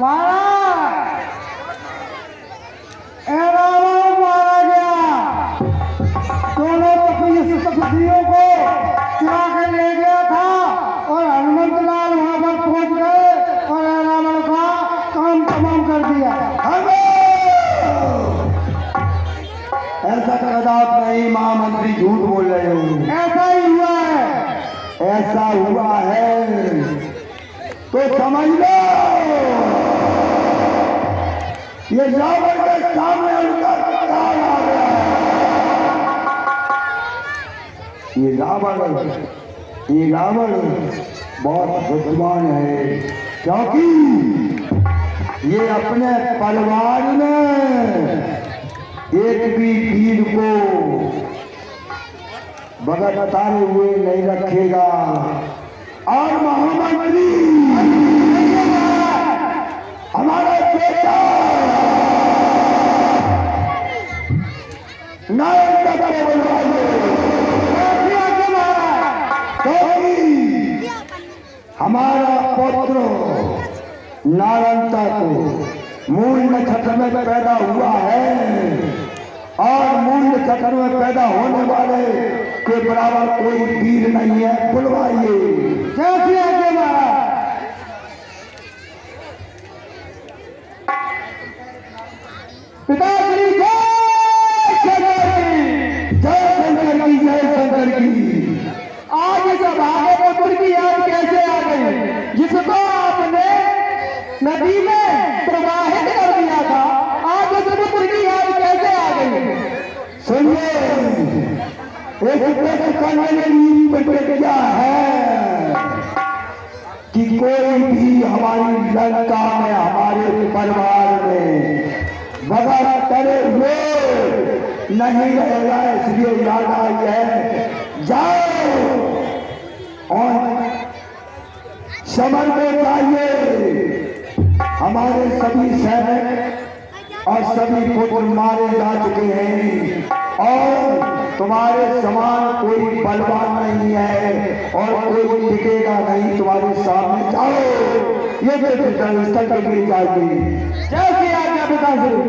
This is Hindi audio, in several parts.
मारा गया। दोनों तपस्वियों को चुरा के ले गया था और हनुमंत लाल वहां पर पहुंच गए और रावण का काम तमाम कर दिया। ऐसा कदाप नहीं, महामंत्री झूठ बोल रहे हो। ऐसा ही हुआ है। ऐसा हुआ है तो समझ लो, ये रावण के सामने उनका काल आ गया है। ये रावण बहुत बुद्धिमान है, क्योंकि ये अपने परिवार में एक भी वीर को बगैर तारे हुए नहीं रखेगा। और महामंत्री हमारा बेटा नारायण का बड़े बुलवाइए, हमारा पुत्र नारायणता को मूल नक्षत्र में पैदा हुआ है और मूल नक्षत्र में पैदा होने वाले के बराबर कोई वीर नहीं है। बुलवाइए। कैसे आगे महाराज? पिताश्री जय शंकर की, जय शंकर की। आज इस भागे पुत्र की याद कैसे आ गई, जिसको आपने नदी में प्रवाहित कर दिया था? आज उस पुत्र की याद कैसे आ गई? सुनिए, एक प्रश्न करने के लिए प्रतिज्ञा है कि कोई भी हमारी लंका में, हमारे परिवार में बगैर करे हुए नहीं रहेगा। इसलिए याद आई है, जाओ और समर में जाइए। हमारे सभी सैनिक और सभी पुत्र मारे जा चुके हैं और तुम्हारे समान कोई बलवान नहीं है और कोई टिकेगा नहीं तुम्हारे सामने। जाओ, ये स्थल के लिए जाइए। जैसे आज्ञा पिताश्री।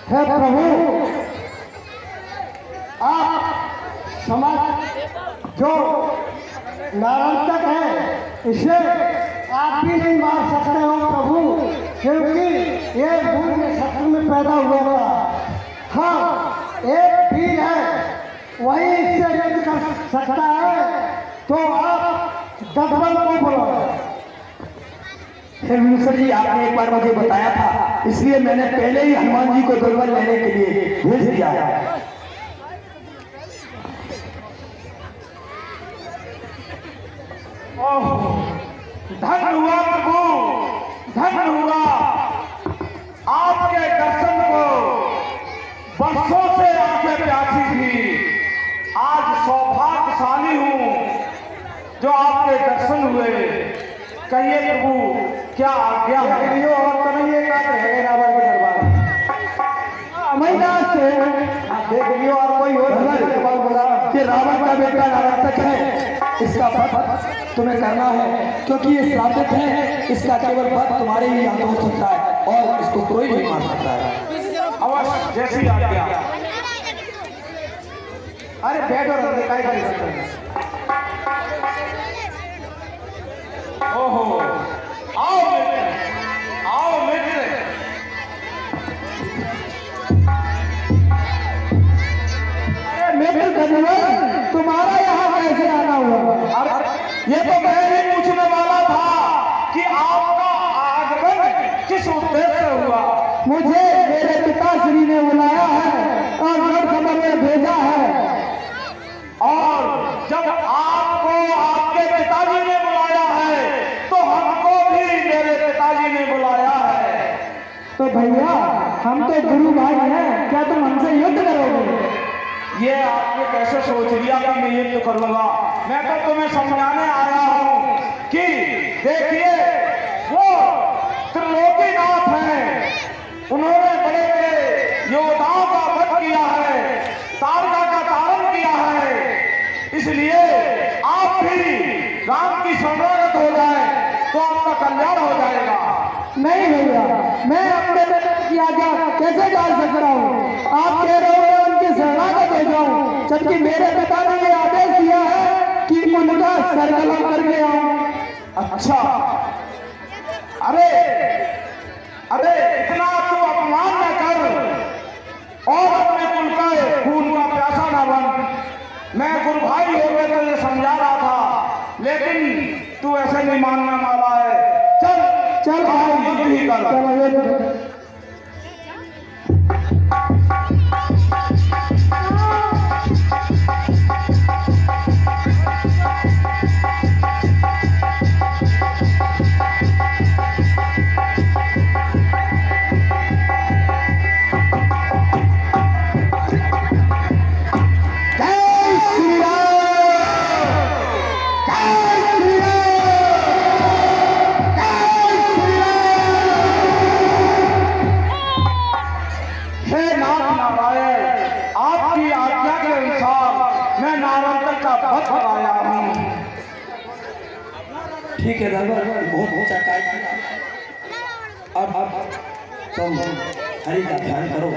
हे प्रभु, आप समाज जो नारायण है इसे आप भी नहीं मार सकते हो प्रभु, क्योंकि ये भूल में शत्रु में पैदा हुआ था। हाँ, एक वीर है, वही इससे युद्ध कर सकता है, तो आप दशरथ को बुलाओ। फिर मिनिस्टर जी, आपने एक बार मुझे बताया था, इसलिए मैंने पहले ही हनुमान जी को दुर्बल लेने के लिए भेज दिया है। धन हुआ प्रभु, धन हुआ आपके दर्शन को। वर्षों से आंखें प्यासी थी, आज सौभाग्यशाली हूँ जो आपके दर्शन हुए। कहिए प्रभु, क्या आज्ञा है? और तो नहीं एक बात है रावण के दरबार से देख लियो, और कोई और दरबार बोला कि रावण का बेटा नारायण है, इसका वध तुम्हें करना है, क्योंकि ये श्रापित है। इसका केवल वध तुम्हारे ही हाथ हो सकता है और इसको कोई नहीं मार सकता है। अवश्य, जैसी आज्ञा। अरे बैठो, दिखाई कर सकते हैं। ओहो, आओ मित्र, आओ मित्र। अरे मित्र धन्यवाद, तुम्हारा यहाँ कैसे आना हुआ? ये तो मैं ही पूछने वाला था कि आपका आगमन किस उद्देश्य से हुआ? मुझे मेरे पिताश्री ने बुलाया है और गढ़ खबर में भेजा है। और जब आपको आपके पिताजी ने बुलाया है तो हमको भी मेरे पिताजी ने बुलाया है। तो भैया, हम तो गुरु भाई हैं, क्या तुम हमसे युद्ध करोगे? ये आपने कैसे सोच लिया कि मैं युद्ध करूंगा? मैं तो तुम्हें समझाने आया हूं कि देखिए, वो त्रिलोकीनाथ हैं, उन्होंने बड़े बड़े योद्धाओं का वध किया है, तारका का तारण किया है। इसलिए आप भी राम आपकी शरणागत हो जाए तो आपका कल्याण हो जाएगा। नहीं भैया, मैं अपने बेटे की आज्ञा कैसे डाल सकता हूँ? आप कह रहे हो मैं उनकी शरणागत हो जाऊँ, जबकि मेरे पिता ने ये आदेश दिया है कि उनका सर कलम करके आऊँ। अच्छा, अरे अरे इतना तू अपमान न कर और अपने कुल का खून का प्यासा न बन। मैं गुरु भाई होकर तो ये समझा रहा था, लेकिन तू ऐसे नहीं मानने वाला है। चल चल भाई, युद्ध ही कर। चलो युद्ध। ठीक है दरबार, बहुत ऊंचा टाइम। अब तुम हरि का ध्यान करो।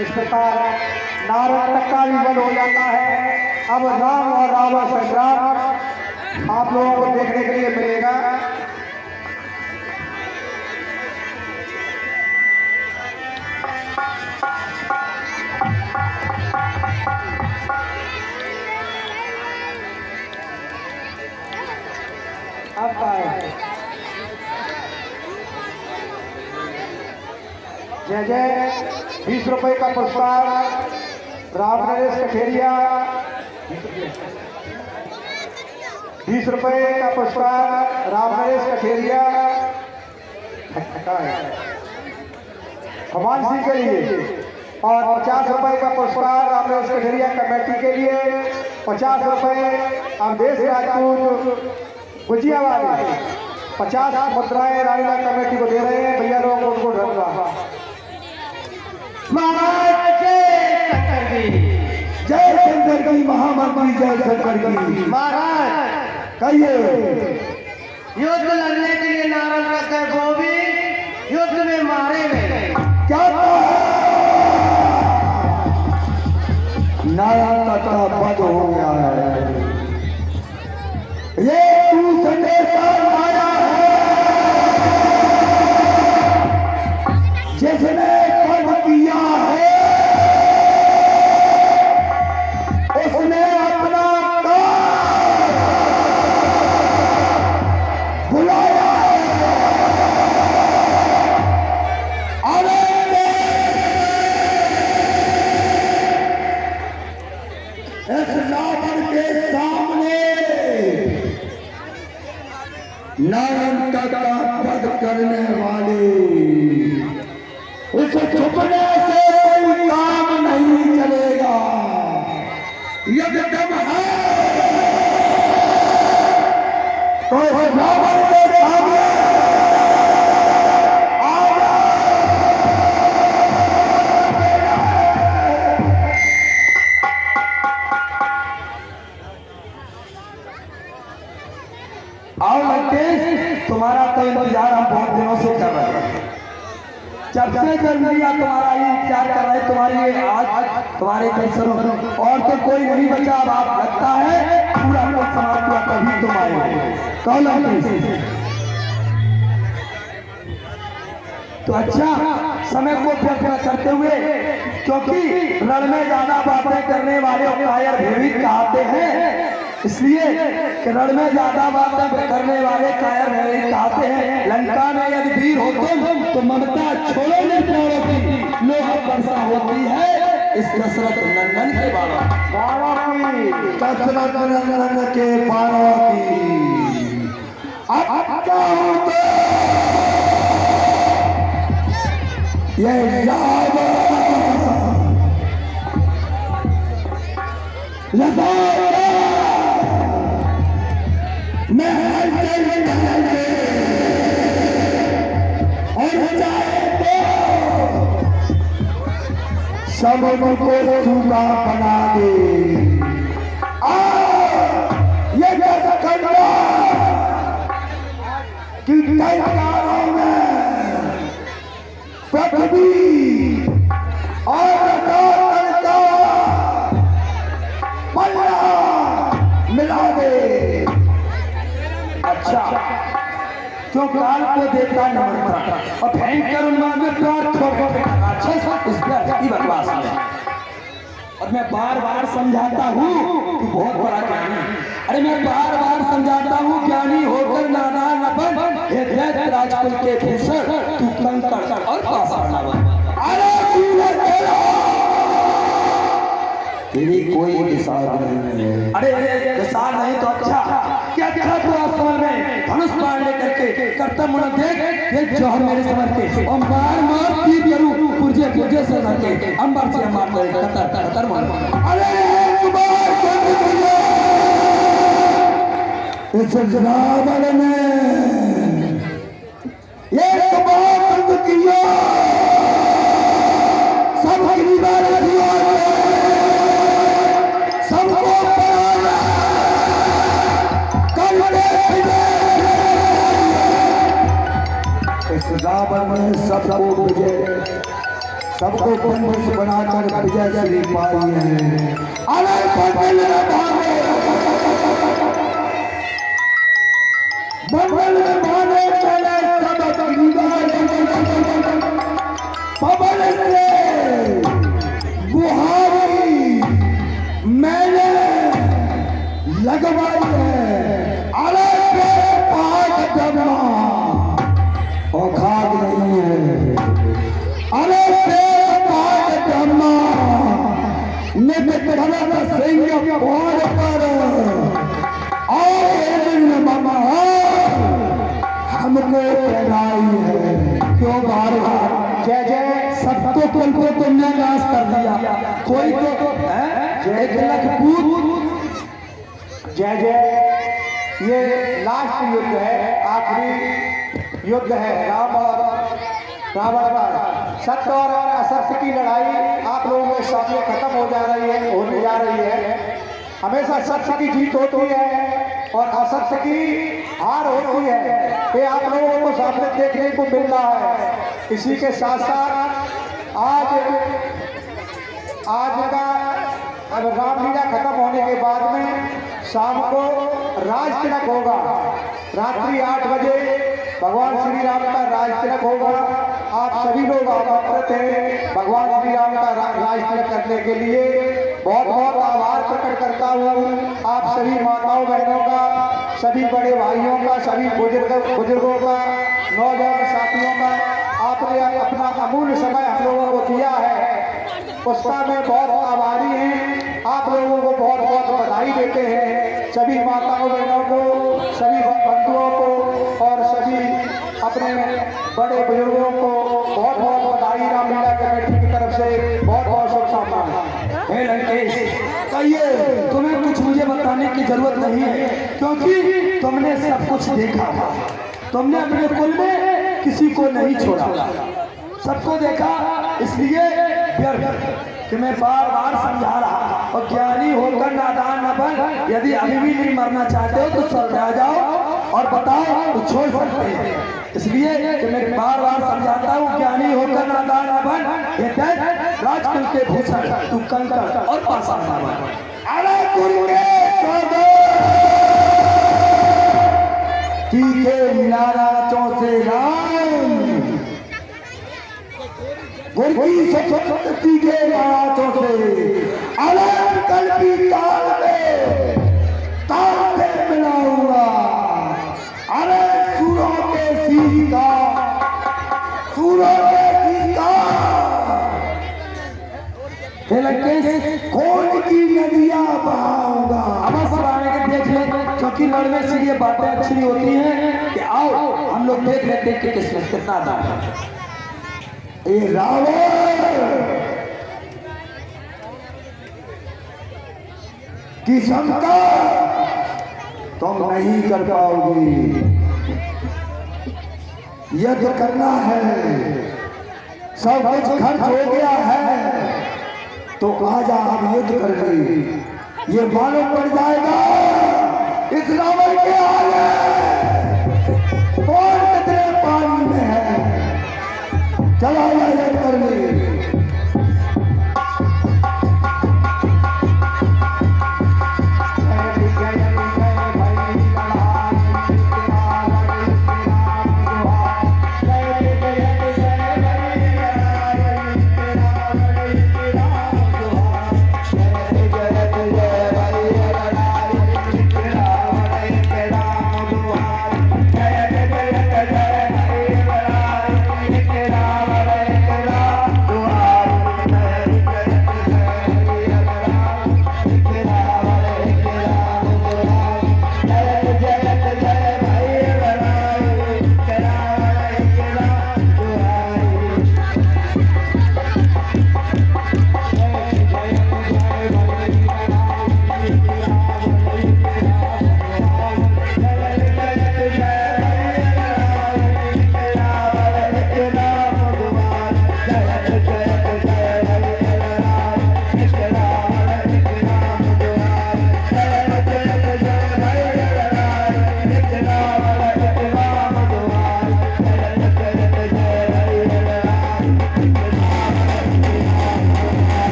इस प्रकार नारद तक का भी वध हो जाता है। अब राम और रावण संग्राम आप लोगों को देखने के लिए मिलेगा। अब जय जय 20 रुपए का पुरस्कार राम नरेश कठेरिया। 20 रुपए का पुरस्कार राम नरेश कठेरिया भगवान सिंह के लिए, और 50 रुपए का पुरस्कार राम नरेश कठेरिया कमेटी के लिए। 50 रुपए अवधेश राजपूत गुजिया वाले 50 मुद्राएं रानीला कमेटी को दे रहे हैं। भैया लोग उनको धन्यवाद। महाराज जय शंकर की महामंत्री, जय शंकर की। महाराज कहिए, युद्ध लड़ने के लिए नारद रथ है, गोविंद युद्ध में मारे गए। क्या नारायण का वध हो गया है। ये तू संदेशा आया है जिसने कर्म किया है उसने अपना काम बुलाया है। अरे इस रावण के सामने नारायण का वध करने वाले उसे छुपने से कोई काम नहीं चलेगा। यदि दम है तो इस रावण के सामने आओ लंकेश, तुम्हारा तो इंतजार हम बहुत दिनों से कर रहे हैं। जब से जन्मैया तुम्हारा ही इंतजार कर रहे हैं। तुम्हारे लिए आज तुम्हारे दर्शनों और तो कोई नहीं बचा। अब आप लगता है पूरा को समाप्त हुआ तभी तुम आए। कौन लंकेश? तो अच्छा, समय को व्यर्थ करते हुए, क्योंकि रण में ज्यादा बातें करने वाले कायर भयभीत कहते हैं, इसलिए कि रण में ज्यादा बातें करने वाले कायर भयभीत कहते हैं। लंका में यदि वीर हो तुम तो ममता छोड़ो नहीं प्राणों की लोहा वर्षा होती है इस दशरथ नंदन के बाणों की, दशरथ नंदन के बाणों की। अब क्या होता ये रावण मैं और चाहे तो सबको सूखा बना दे। ये कैसा करना कि तैयारों में पृथ्वी और मिला दे। अच्छा, क्यों काल को देता नमस्कार और भयंकर उन्माद में प्यार अच्छा इस पर बकवास है। और मैं बार बार समझाता हूँ कि बहुत बड़ा ज्ञानी है। अरे मैं बार बार समझाता हूँ ज्ञानी होकर नादान न बन, हे दैत्य राजकुल के भूषण तू कंकड़ और पाषाण न बन। अरे तेरी कोई निशान नहीं है। अरे निशान नहीं तो अच्छा क्या क्या तू आसमान में धनुष बाण लेकर के कर्तव्य मुड़ देख जो हम मेरे समझ के और मार मार तीर करूं पुरजे से भर के अंबर से मार करे कतर मार। अरे इस जनावर ने ये बंद किया सब सबको इस रावण में सबको विजय सबको बंदिश बनाकर विजय श्री पाई है। बंगल में भागे चले सब पवन से बुहारी मैंने लगवाई है। अरे पाक जमा और खाद नहीं है। अरे पाक जमा सिंह पर मामा हमको पहनाई है। क्यों बार बार जय जय सबको तुमको तुमने नाश कर दिया। कोई तो एक लख पूत जय जय। ये लास्ट युद्ध है, आखिरी युद्ध है राम और रावण का। सत्य और असत्य की लड़ाई आप लोगों के सामने खत्म होने जा रही है। हमेशा सत्य की जीत होती है और असत्य की हार होती है। ये आप लोगों को सामने देखने को मिल रहा है। इसी के साथ साथ आज का रामलीला खत्म होने के बाद में शाम को राज तिलक होगा। रात्रि 8 बजे भगवान श्री राम का राज तिलक होगा। आप सभी लोग आमंत्रित हैं भगवान श्री राम का राज तिलक करने के लिए। बहुत बहुत आभार प्रकट करता हूँ आप सभी माताओं बहनों का, सभी बड़े भाइयों का, सभी बुजुर्गों का, नौजवान साथियों का। आपने अपना अमूल्य समय हम लोगों को दिया है, उसका मैं बहुत आभारी हैं। आप लोगों को बहुत बहुत बधाई देते हैं। सभी माताओं बहनों को, सभी बंधुओं को और सभी अपने बड़े बुजुर्गों को बहुत बहुत बधाई। रामलीला कमेटी की तरफ से बहुत बहुत शुभकामनाएं। कहिए तुम्हें कुछ मुझे बताने की जरूरत नहीं है, क्योंकि तुमने सब कुछ देखा था। तुमने अपने कुल में किसी को नहीं छोड़ा, सबको देखा। इसलिए व्यर्थ कि मैं बार बार समझा रहा और ज्ञानी होकर नादान न बन। यदि अभी भी नहीं मरना चाहते हो तो समझा जाओ और बताओ तो छोड़ सकते हैं। इसलिए कि मैं बार बार समझाता हूँ ज्ञानी होकर नादान न बन। ये राजकुल के भूषण तू कंकड़ और पाषाण न बन। अरे तीखे नाराजों से राम गुरकी शक्ति के नाराजों से अलग कल्पी ताल में मिलाऊंगा। अरे सूरों के सीता कौन की नदियां बहाऊंगा। देख ले, क्योंकि लड़ने से ये बातें अच्छी होती हैं कि आओ हम लोग देख लेते हैं कि किसमें कितना दाम है। ए रावण कि शंकर तुम नहीं कर पाओगे। यज्ञ करना है, सब कुछ खर्च हो गया है, तो आजा अब युद्ध कर ले। ये मालूम पड़ जाएगा इस रावण के आगे कौन कितने पानी में है। चला युद्ध कर ले।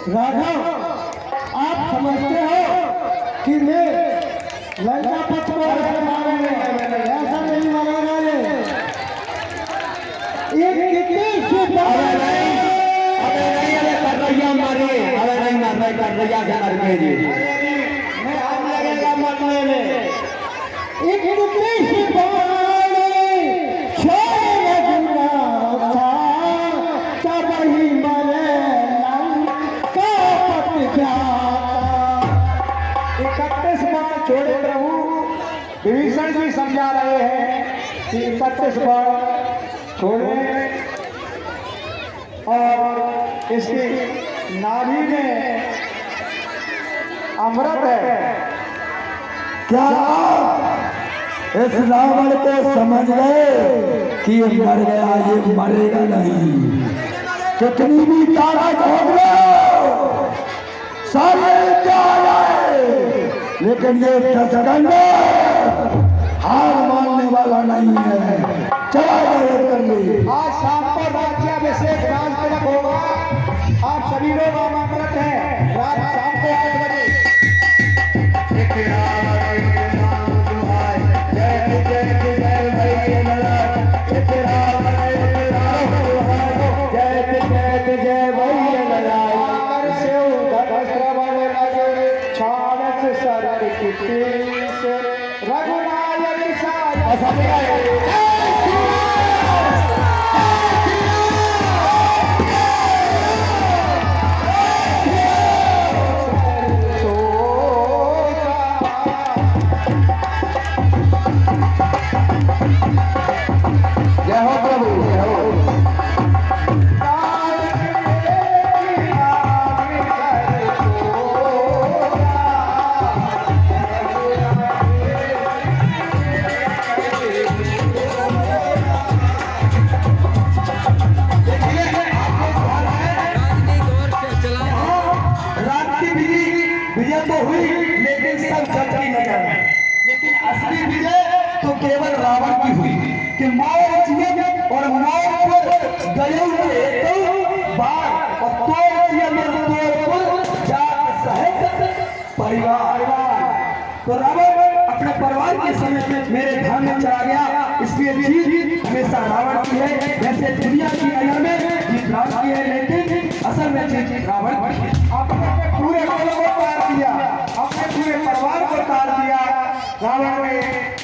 राघव, आप समझते हो कि मैं लंका पथ को ऐसे मारूंगा? ऐसा नहीं मारेगा ये कितनी अबे करैया मारे, अबे नहीं मार रहा, करैया से मर गए जी। मैं हम लगेगा मरने में। एक कितनी सी बात छोड़ दूंगा था, तब ही मरे लंका पथ जाता। 31 बार छोड़े प्रभु विभीषण जी समझा रहे हैं कि 31 बार छोड़े और इसकी नाभि में अमृत है। क्या आप इस रावण को समझ गए कि ये मर गया, ये मरेगा नहीं? कितनी भी ताकत हो लो, सारे क्या जाए, लेकिन ये दशकंड हार मानने वाला नहीं है। चला जाए कर ली। आज शाम को राज्याभिषेक राज तिलक होगा। आप सभी लोग आमंत्रित हैं। रात शाम को 8 बजे। रघुनायक साय जय हो प्रभु, जय हो। विजय तो हुई, लेकिन सब जग की नजर में। लेकिन असली विजय तो केवल रावण की हुई कि मौत जीत और मौत पर गए हुए तो बार और तोड़ दिया मेरे तोड़ पर जात सहित परिवार। तो रावण अपने परिवार के समेत मेरे घर में चला गया। इसलिए जीत हमेशा रावण की है। जैसे दुनिया की नजर में जीत रावण की है, लेकिन असल में जीत रावण की है। अपने पूरे कुल को तार दिया, अपने पूरे परिवार को तार दिया। रावण ने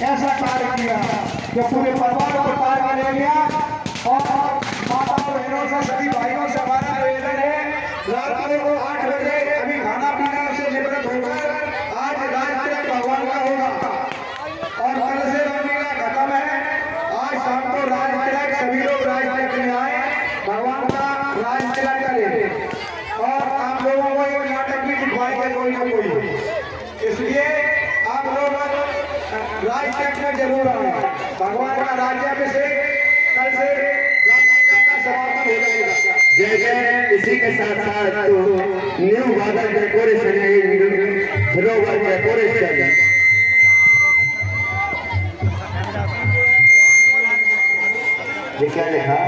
ऐसा कार्य किया कि पूरे परिवार को तार के ले गया। और माता बहनों से, सभी भाइयों से हमारा निवेदन है, रात को 8 बजे अभी खाना पीना से निवृत्त होकर आज राजतिलक भगवान का होगा और कल से रामलीला खत्म है। आज शाम को राजतिलक, सभी लोग राजतिलक में आए। राजटेक में जरूर आए। भगवान का राज्याभिषेक कल से का समापन हो जाएगा। जैसे इसी के साथ साथ न्यू बादल डेकोरेशन फ्लोवर डेकोरेशन ये क्या लिखा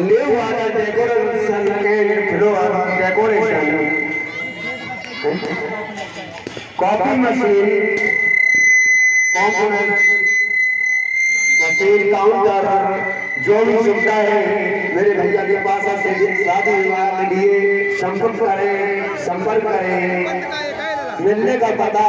न्यू बादल decoration flower decoration coffee machine machine counter जो भी सुविधा है मेरे भैया के पास से शादी विवाह के लिए संपर्क करें मिलने का पता